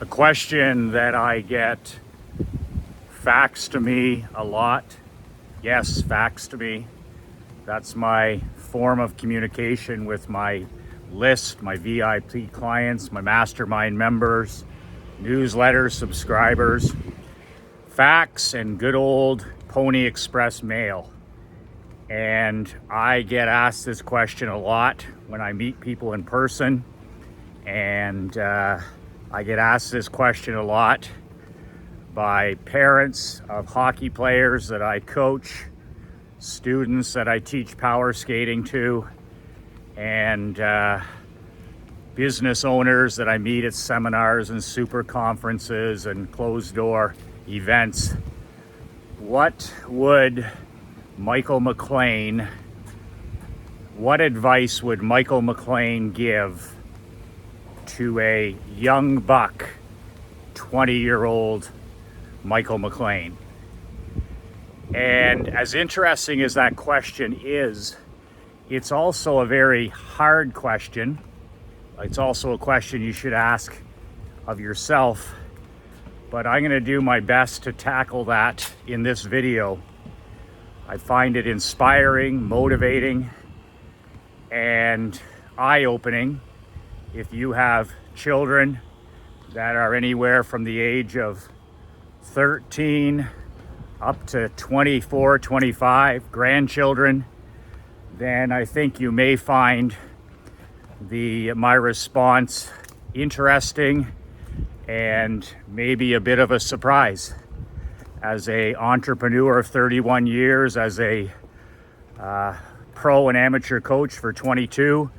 A question that I get faxed to me a lot. Yes, faxed to me. That's my form of communication with my list, my VIP clients, my mastermind members, newsletter subscribers. Fax and good old Pony Express mail. And I get asked this question a lot when I meet people in person. And I get asked this question a lot by parents of hockey players that I coach, students that I teach power skating to, and business owners that I meet at seminars and super conferences and closed door events. What advice would Michael McLean give to a young buck, 20-year-old Michael McLean? And as interesting as that question is, it's also a very hard question. It's also a question you should ask of yourself. But I'm going to do my best to tackle that in this video. I find it inspiring, motivating, and eye-opening. If you have children that are anywhere from the age of 13 up to 24, 25, grandchildren, then I think you may find my response interesting and maybe a bit of a surprise. As an entrepreneur of 31 years, as a pro and amateur coach for 22,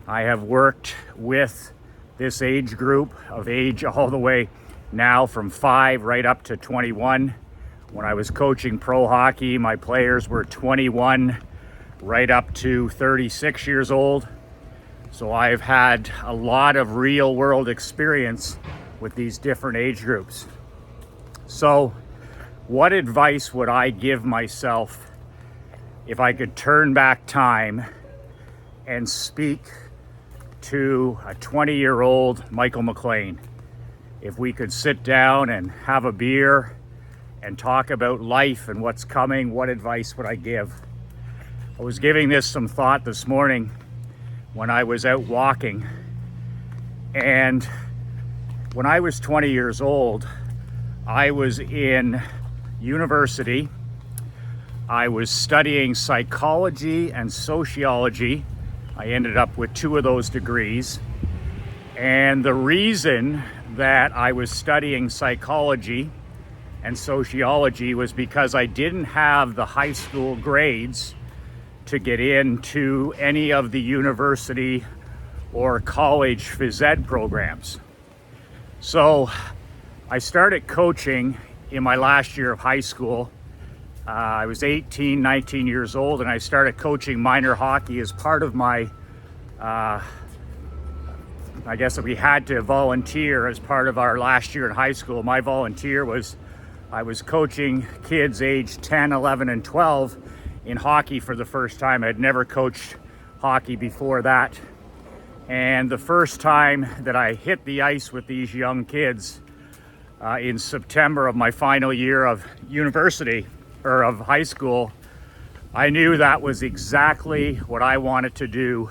I have worked with this age group of age all the way now from 5 right up to 21. When I was coaching pro hockey, my players were 21 right up to 36 years old. So I've had a lot of real world experience with these different age groups. So what advice would I give myself if I could turn back time and speak to a 20-year-old Michael McLean? If we could sit down and have a beer and talk about life and what's coming, what advice would I give? I was giving this some thought this morning when I was out walking. And when I was 20 years old, I was in university. I was studying psychology and sociology. I ended up with 2 of those degrees. And the reason that I was studying psychology and sociology was because I didn't have the high school grades to get into any of the university or college phys ed programs. So I started coaching in my last year of high school. I was 18, 19 years old, and I started coaching minor hockey as part of my, I guess we had to volunteer as part of our last year in high school. My volunteer was, I was coaching kids aged 10, 11, and 12 in hockey for the first time. I'd never coached hockey before that. And the first time that I hit the ice with these young kids in September of my final year of university, or of high school, I knew that was exactly what I wanted to do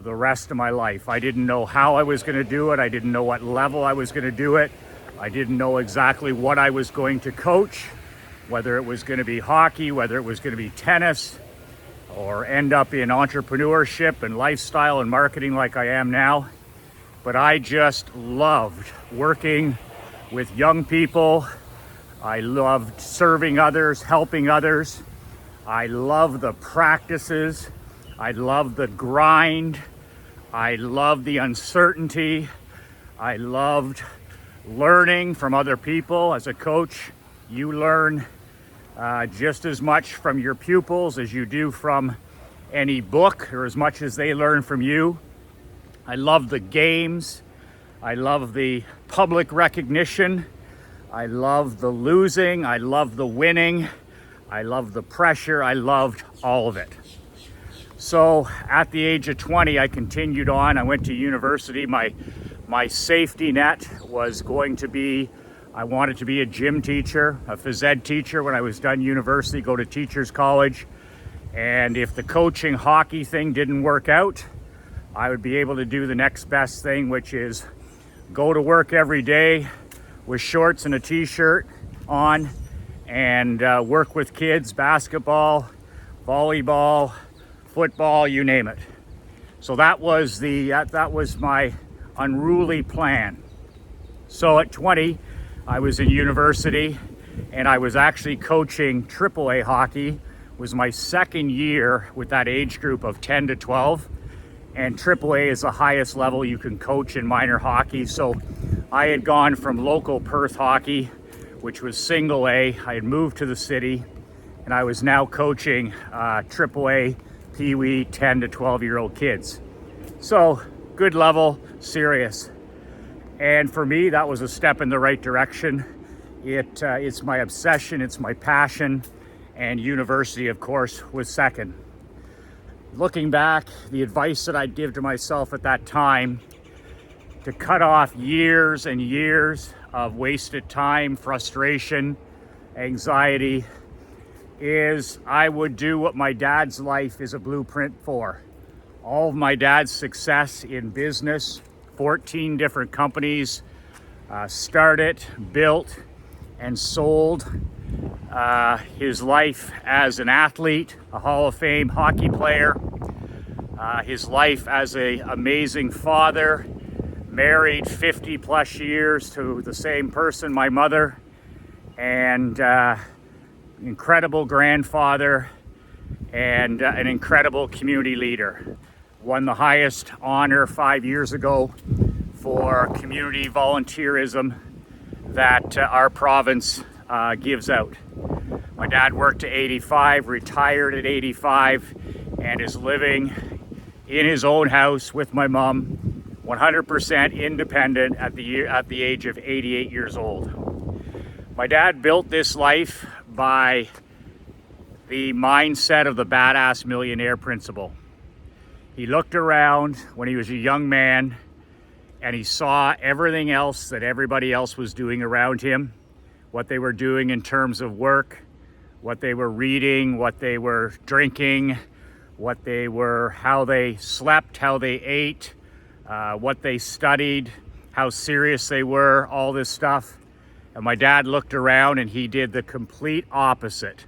the rest of my life. I didn't know how I was going to do it. I didn't know what level I was going to do it. I didn't know exactly what I was going to coach, whether it was going to be hockey, whether it was going to be tennis, or end up in entrepreneurship and lifestyle and marketing like I am now. But I just loved working with young people. I loved serving others, helping others. I love the practices. I love the grind. I love the uncertainty. I loved learning from other people. As a coach, you learn just as much from your pupils as you do from any book, or as much as they learn from you. I love the games. I love the public recognition. I love the losing. I love the winning. I love the pressure. I loved all of it. So at the age of 20, I continued on. I went to university. My My safety net was going to be, I wanted to be a gym teacher, a phys ed teacher when I was done university, go to teachers college. And if the coaching hockey thing didn't work out, I would be able to do the next best thing, which is go to work every day with shorts and a t-shirt on and work with kids, basketball, volleyball, football, you name it. So that was my unruly plan. So at 20, I was in university and I was actually coaching AAA hockey. It was my second year with that age group of 10 to 12. And AAA is the highest level you can coach in minor hockey. So I had gone from local Perth hockey, which was single A. I had moved to the city and I was now coaching AAA Pee Wee 10 to 12-year-old kids. So good level, serious. And for me, that was a step in the right direction. It's my obsession, it's my passion, and university, of course, was second. Looking back, the advice that I'd give to myself at that time to cut off years and years of wasted time, frustration, anxiety, is I would do what my dad's life is a blueprint for. All of my dad's success in business, 14 different companies, started, built, and sold. His life as an athlete, a Hall of Fame hockey player, his life as an amazing father, married 50 plus years to the same person, my mother, and incredible grandfather and an incredible community leader. Won the highest honor 5 years ago for community volunteerism that our province gives out. My dad worked to 85, retired at 85, and is living in his own house with my mom, 100% independent at the age of 88 years old. My dad built this life by the mindset of the badass millionaire principle. He looked around when he was a young man and he saw everything else that everybody else was doing around him, what they were doing in terms of work, what they were reading, what they were drinking, how they slept, how they ate, what they studied, how serious they were, all this stuff. And my dad looked around and he did the complete opposite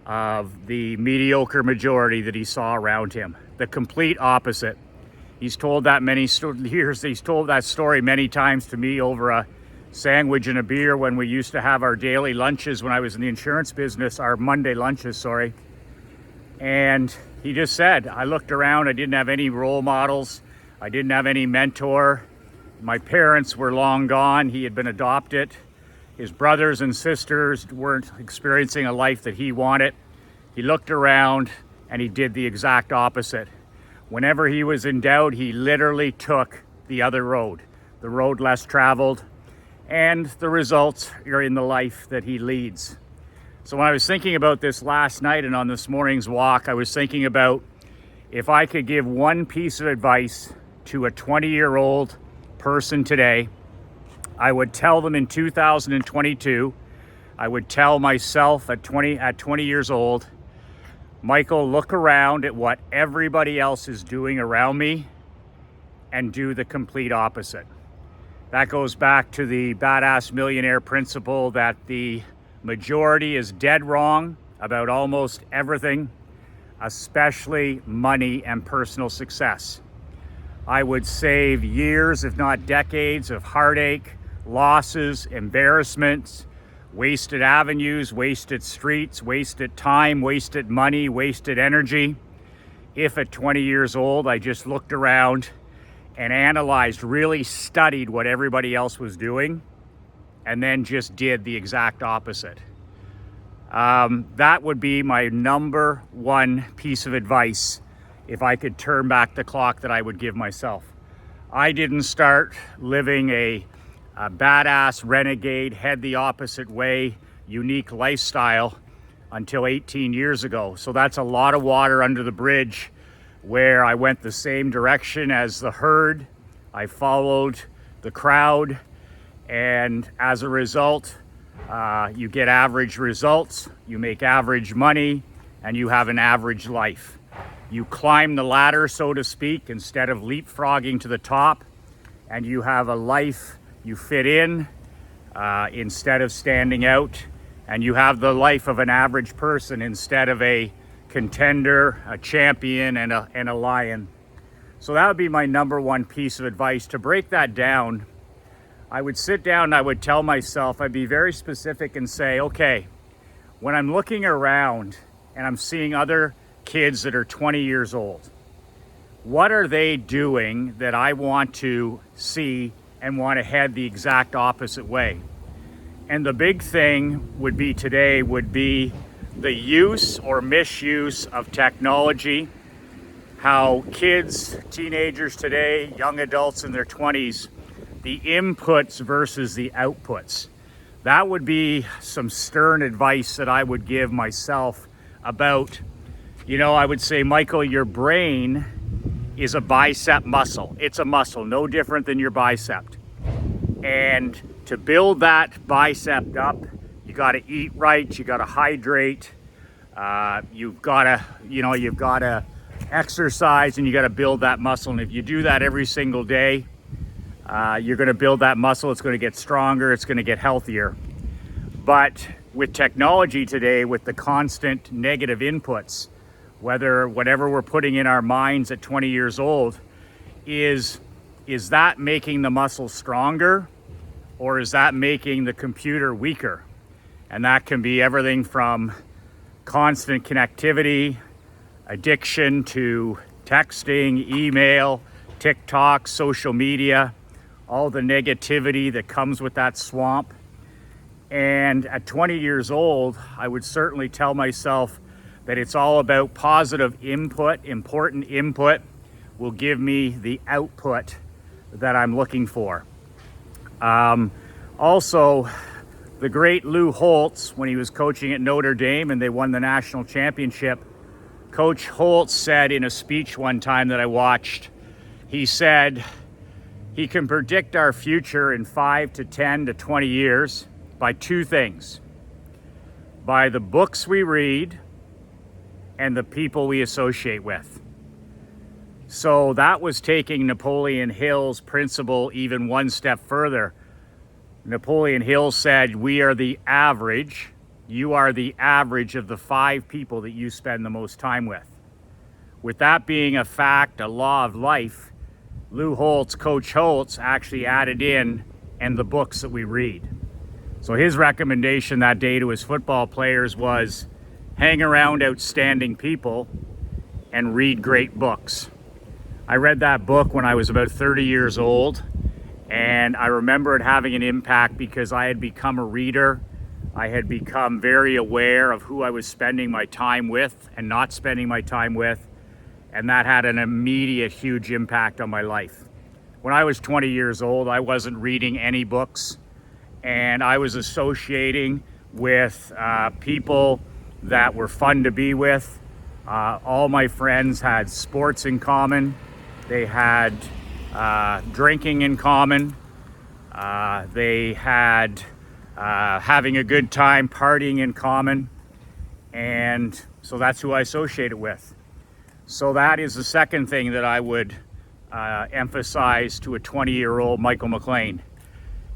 of the mediocre majority that he saw around him. The complete opposite. He's told that he's told that story many times to me over a sandwich and a beer when we used to have our daily lunches when I was in the insurance business, our Monday lunches, sorry. And he just said, I looked around, I didn't have any role models, I didn't have any mentor. My parents were long gone, he had been adopted. His brothers and sisters weren't experiencing a life that he wanted. He looked around and he did the exact opposite. Whenever he was in doubt, he literally took the other road, the road less traveled, and the results are in the life that he leads. So when I was thinking about this last night and on this morning's walk, I was thinking about if I could give one piece of advice to a 20-year-old person today, I would tell them in 2022, I would tell myself at 20 years old, Michael, look around at what everybody else is doing around me and do the complete opposite. That goes back to the badass millionaire principle that the majority is dead wrong about almost everything, especially money and personal success. I would save years, if not decades, of heartache, losses, embarrassments, wasted avenues, wasted streets, wasted time, wasted money, wasted energy. If at 20 years old, I just looked around and analyzed, really studied what everybody else was doing, and then just did the exact opposite. That would be my number one piece of advice if I could turn back the clock that I would give myself. I didn't start living a badass, renegade, head the opposite way, unique lifestyle until 18 years ago. So that's a lot of water under the bridge where I went the same direction as the herd. I followed the crowd, and as a result, you get average results, you make average money, and you have an average life. You climb the ladder, so to speak, instead of leapfrogging to the top, and you have a life you fit in instead of standing out, and you have the life of an average person instead of a contender, a champion, and a lion. So that would be my number one piece of advice. To break that down, I would sit down and I would tell myself, I'd be very specific and say, okay, when I'm looking around and I'm seeing other kids that are 20 years old, what are they doing that I want to see and want to head the exact opposite way? And the big thing would be today would be the use or misuse of technology, how kids, teenagers today, young adults in their 20s, the inputs versus the outputs. That would be some stern advice that I would give myself about, I would say, Michael, your brain is a bicep muscle. It's a muscle, no different than your bicep. And to build that bicep up, you got to eat right, you got to hydrate, you've got to exercise, and you got to build that muscle. And if you do that every single day, you're going to build that muscle. It's going to get stronger, it's going to get healthier. But with technology today, with the constant negative inputs, whatever we're putting in our minds at 20 years old, is that making the muscle stronger, or is that making the computer weaker? And that can be everything from constant connectivity, addiction, to texting, email, TikTok, social media, all the negativity that comes with that swamp. And at 20 years old, I would certainly tell myself that it's all about positive input. Important input will give me the output that I'm looking for. Also, the great Lou Holtz, when he was coaching at Notre Dame and they won the national championship, Coach Holtz said in a speech one time that I watched, he said he can predict our future in 5 to 10 to 20 years by two things: by the books we read and the people we associate with. So that was taking Napoleon Hill's principle even one step further. Napoleon Hill said, we are the average, you are the average of the 5 people that you spend the most time with. With that being a fact, a law of life, Lou Holtz, Coach Holtz, actually added in, and the books that we read. So his recommendation that day to his football players was, hang around outstanding people and read great books. I read that book when I was about 30 years old, and I remember it having an impact because I had become a reader. I had become very aware of who I was spending my time with and not spending my time with, and that had an immediate huge impact on my life. When I was 20 years old, I wasn't reading any books, and I was associating with people that were fun to be with. All my friends had sports in common. They had drinking in common. They had having a good time, partying in common. And so that's who I associated with. So that is the second thing that I would emphasize to a 20-year-old Michael McLean,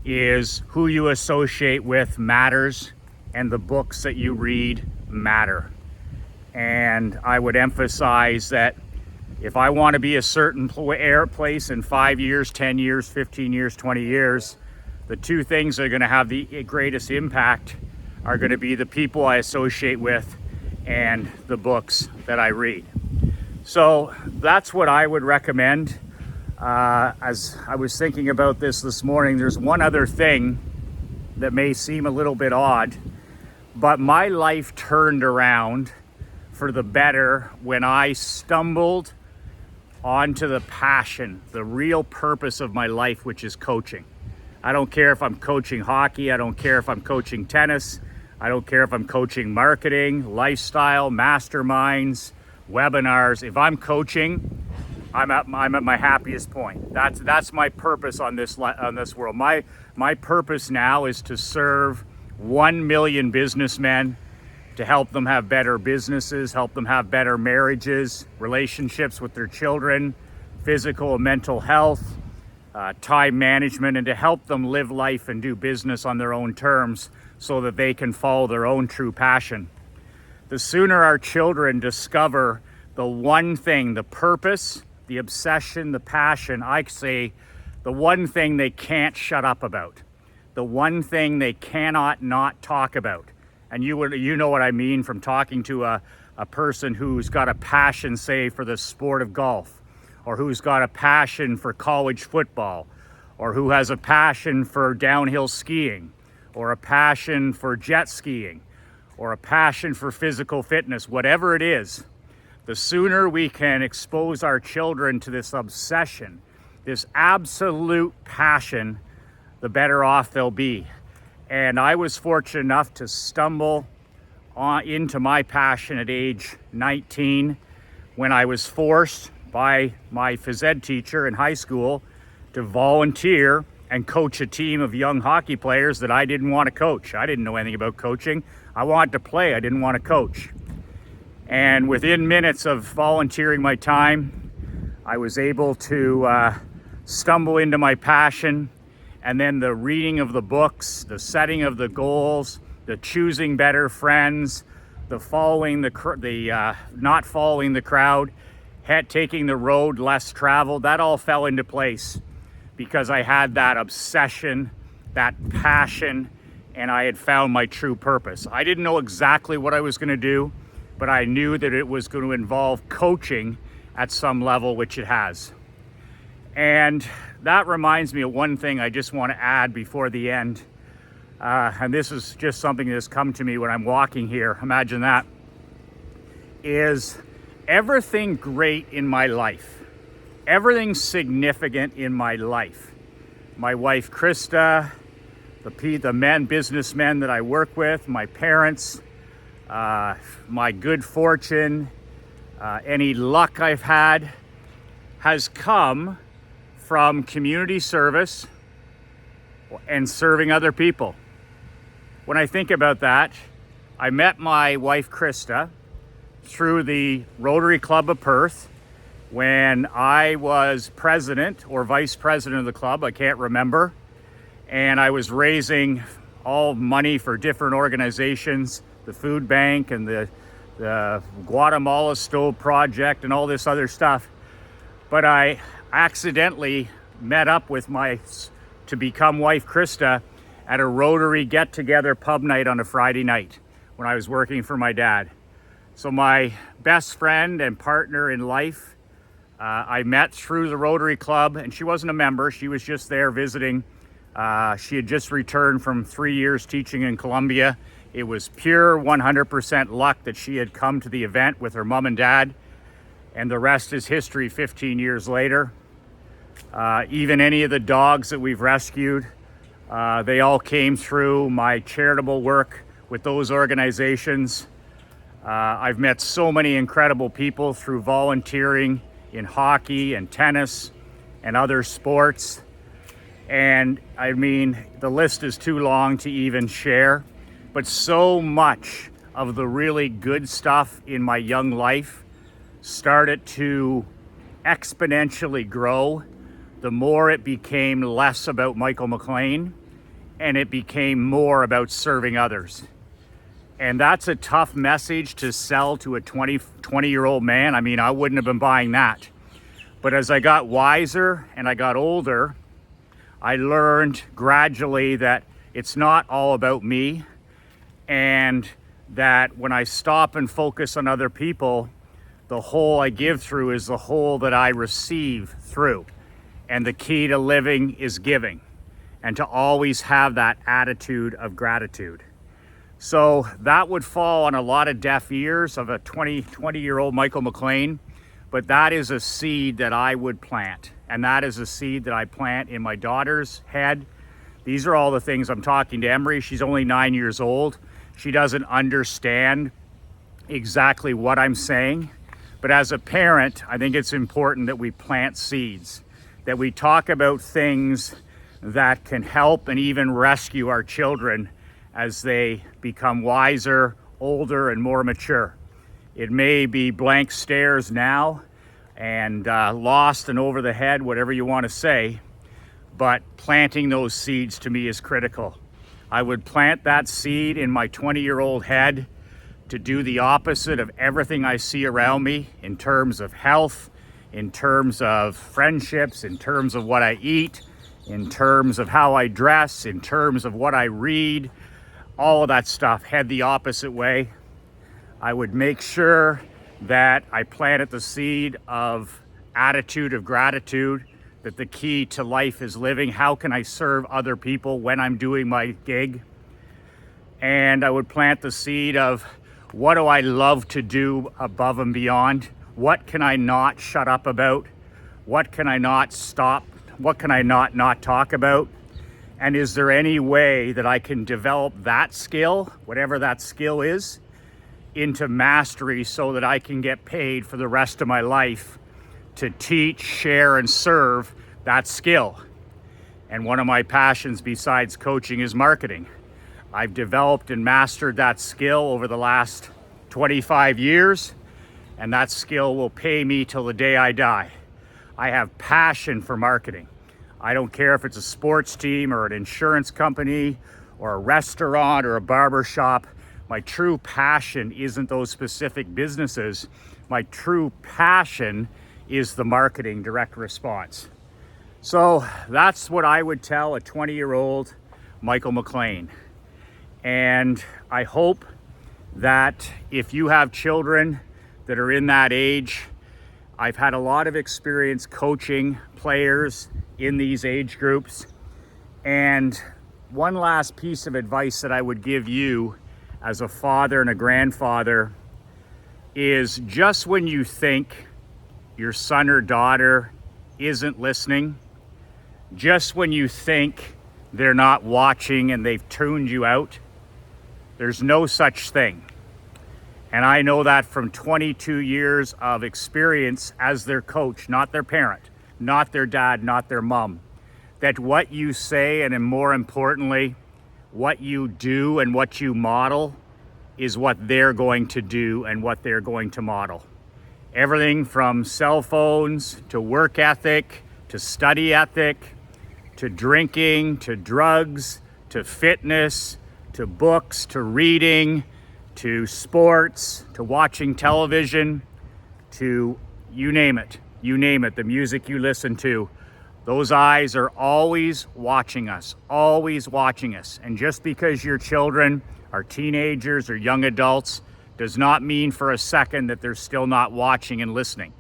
is who you associate with matters, and the books that you read matter. And I would emphasize that if I want to be a certain place in 5 years, 10 years, 15 years, 20 years, the two things that are going to have the greatest impact are going to be the people I associate with and the books that I read. So that's what I would recommend. As I was thinking about this morning, there's one other thing that may seem a little bit odd, but my life turned around for the better when I stumbled onto the passion, the real purpose of my life, which is coaching. I don't care if I'm coaching hockey, I don't care if I'm coaching tennis, I don't care if I'm coaching marketing, lifestyle, masterminds, webinars. If I'm coaching, I'm at my happiest point. That's my purpose on this world. My purpose now is to serve 1 million businessmen, to help them have better businesses, help them have better marriages, relationships with their children, physical and mental health, time management, and to help them live life and do business on their own terms so that they can follow their own true passion. The sooner our children discover the one thing, the purpose, the obsession, the passion, I say the one thing they can't shut up about, the one thing they cannot not talk about. And you know what I mean from talking to a person who's got a passion, say, for the sport of golf, or who's got a passion for college football, or who has a passion for downhill skiing, or a passion for jet skiing, or a passion for physical fitness, whatever it is. The sooner we can expose our children to this obsession, this absolute passion, the better off they'll be. And I was fortunate enough to stumble into my passion at age 19 when I was forced by my phys ed teacher in high school to volunteer and coach a team of young hockey players that I didn't want to coach. I didn't know anything about coaching. I wanted to play, I didn't want to coach. And within minutes of volunteering my time, I was able to stumble into my passion. And then the reading of the books, the setting of the goals, the choosing better friends, the not following the crowd, taking the road less traveled, that all fell into place because I had that obsession, that passion, and I had found my true purpose. I didn't know exactly what I was going to do, but I knew that it was going to involve coaching at some level, which it has. And that reminds me of one thing I just want to add before the end. And this is just something that's come to me when I'm walking here. Imagine that. Is everything great in my life, everything significant in my life, my wife Krista, the businessmen that I work with, my parents, my good fortune, any luck I've had, has come from community service and serving other people. When I think about that, I met my wife Krista through the Rotary Club of Perth when I was president or vice president of the club, I can't remember, and I was raising all money for different organizations, the food bank and the Guatemala Stove Project and all this other stuff. But I accidentally met up with my to become wife Krista at a Rotary get-together pub night on a Friday night when I was working for my dad. So my best friend and partner in life, I met through the Rotary Club, and she wasn't a member, she was just there visiting. She had just returned from 3 years teaching in Colombia. It was pure 100% luck that she had come to the event with her mom and dad, and the rest is history 15 years later. Even any of the dogs that we've rescued, they all came through my charitable work with those organizations. I've met so many incredible people through volunteering in hockey and tennis and other sports. And I mean, the list is too long to even share, but so much of the really good stuff in my young life started to exponentially grow the more it became less about Michael McLean and it became more about serving others. And that's a tough message to sell to a 20-year-old man. I mean, I wouldn't have been buying that. But as I got wiser and I got older, I learned gradually that it's not all about me, and that when I stop and focus on other people, the whole I give through is the whole that I receive through. And the key to living is giving, and to always have that attitude of gratitude. So that would fall on a lot of deaf ears of a 20-year-old Michael McLean, but that is a seed that I would plant. And that is a seed that I plant in my daughter's head. These are all the things I'm talking to Emery. She's only 9 years old. She doesn't understand exactly what I'm saying, But as a parent, I think it's important that we plant seeds, that we talk about things that can help and even rescue our children as they become wiser, older, and more mature. It may be blank stares now and lost and over the head, whatever you want to say, but planting those seeds to me is critical. I would plant that seed in my 20-year-old head to do the opposite of everything I see around me in terms of health, in terms of friendships, in terms of what I eat, in terms of how I dress, in terms of what I read, all of that stuff, head the opposite way. I would make sure that I planted the seed of attitude of gratitude, that the key to life is living. How can I serve other people when I'm doing my gig? And I would plant the seed of what do I love to do above and beyond? What can I not shut up about? What can I not stop? What can I not talk about? And is there any way that I can develop that skill, whatever that skill is, into mastery so that I can get paid for the rest of my life to teach, share, and serve that skill? And one of my passions besides coaching is marketing. I've developed and mastered that skill over the last 25 years, and that skill will pay me till the day I die. I have passion for marketing. I don't care if it's a sports team or an insurance company or a restaurant or a barber shop. My true passion isn't those specific businesses. My true passion is the marketing direct response. So that's what I would tell a 20-year-old Michael McLean. And I hope that if you have children that are in that age, I've had a lot of experience coaching players in these age groups. And one last piece of advice that I would give you as a father and a grandfather is just when you think your son or daughter isn't listening, just when you think they're not watching and they've tuned you out, there's no such thing. And I know that from 22 years of experience as their coach, not their parent, not their dad, not their mom, that what you say, and more importantly, what you do and what you model is what they're going to do and what they're going to model. Everything from cell phones to work ethic, to study ethic, to drinking, to drugs, to fitness, to books, to reading, to sports, to watching television, to you name it, the music you listen to. Those eyes are always watching us. And just because your children are teenagers or young adults does not mean for a second that they're still not watching and listening.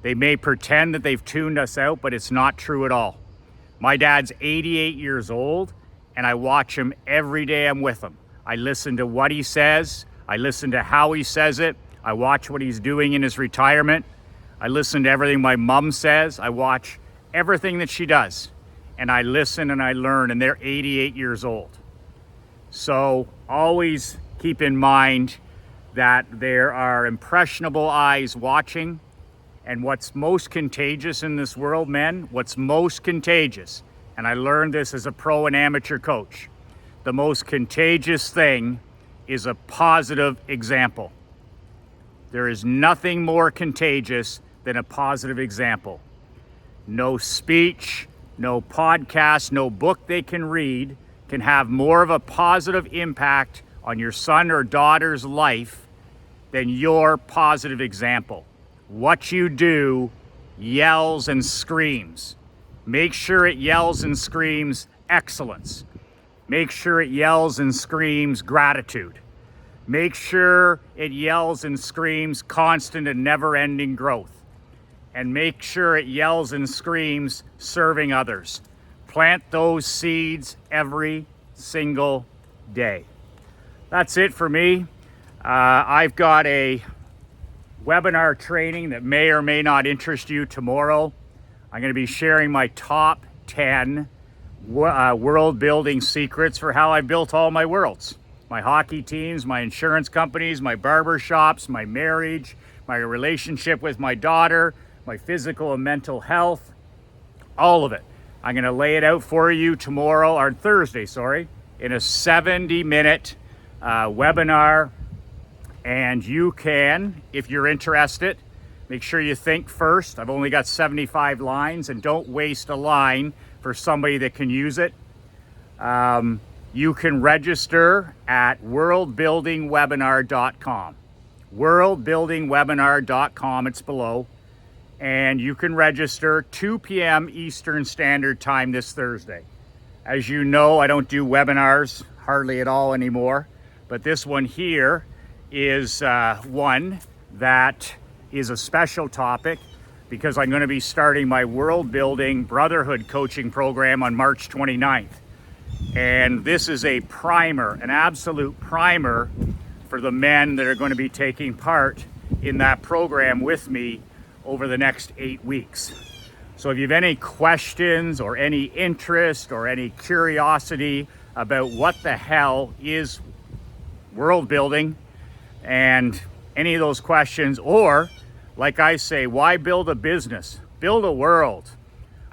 They may pretend that they've tuned us out, but it's not true at all. My dad's 88 years old, and I watch him every day I'm with him. I listen to what he says. I listen to how he says it. I watch what he's doing in his retirement. I listen to everything my mom says. I watch everything that she does. And I listen and I learn, and they're 88 years old. So always keep in mind that there are impressionable eyes watching. And what's most contagious in this world, men, what's most contagious, and I learned this as a pro and amateur coach, the most contagious thing is a positive example. There is nothing more contagious than a positive example. No speech, no podcast, no book they can read can have more of a positive impact on your son or daughter's life than your positive example. What you do yells and screams. Make sure it yells and screams excellence. Make sure it yells and screams gratitude. Make sure it yells and screams constant and never-ending growth. And make sure it yells and screams serving others. Plant those seeds every single day. That's it for me. I've got a webinar training that may or may not interest you tomorrow. I'm going to be sharing my top 10 world building secrets for how I built all my worlds. My hockey teams, my insurance companies, my barber shops, my marriage, my relationship with my daughter, my physical and mental health, all of it. I'm going to lay it out for you tomorrow, or Thursday, sorry, in a 70-minute webinar. And you can, if you're interested, make sure you think first. I've only got 75 lines, and don't waste a line for somebody that can use it. You can register at worldbuildingwebinar.com. Worldbuildingwebinar.com, it's below. And you can register 2 p.m. Eastern Standard Time this Thursday. As you know, I don't do webinars hardly at all anymore, but this one here is one that is a special topic because I'm going to be starting my World Building Brotherhood Coaching Program on March 29th. And this is a primer, an absolute primer for the men that are going to be taking part in that program with me over the next 8 weeks. So if you have any questions or any interest or any curiosity about what the hell is world building and any of those questions, or like I say, why build a business? Build a world.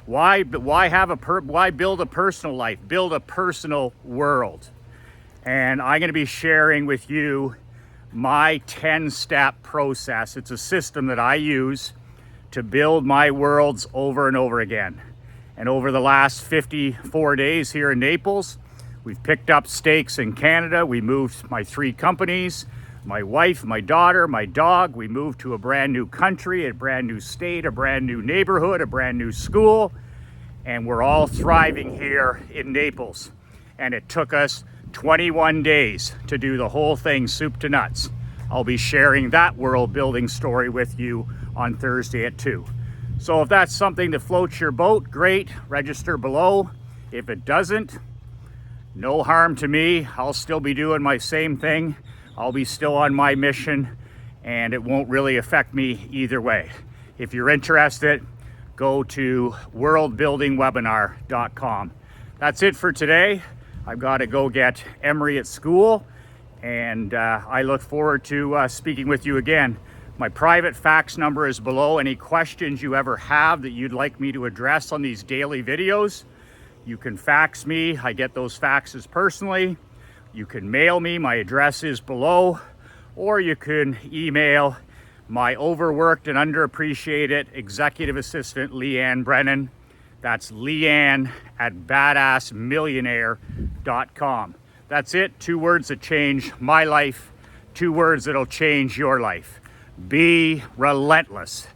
Why build a personal life? Build a personal world. And I'm going to be sharing with you my 10-step process. It's a system that I use to build my worlds over and over again. And over the last 54 days here in Naples, we've picked up stakes in Canada. We moved my 3 companies, my wife, my daughter, my dog. We moved to a brand new country, a brand new state, a brand new neighborhood, a brand new school. And we're all thriving here in Naples. And it took us 21 days to do the whole thing, soup to nuts. I'll be sharing that world building story with you on Thursday at 2. So if that's something that floats your boat, great, register below. If it doesn't, no harm to me. I'll still be doing my same thing. I'll be still on my mission, and it won't really affect me either way. If you're interested, go to worldbuildingwebinar.com. That's it for today. I've got to go get Emery at school, and I look forward to speaking with you again. My private fax number is below. Any questions you ever have that you'd like me to address on these daily videos, you can fax me. I get those faxes personally. You can mail me. My address is below. Or you can email my overworked and underappreciated executive assistant, Leanne Brennan. That's Leanne at badassmillionaire.com. That's it. 2 words that change my life. 2 words that'll change your life. Be relentless.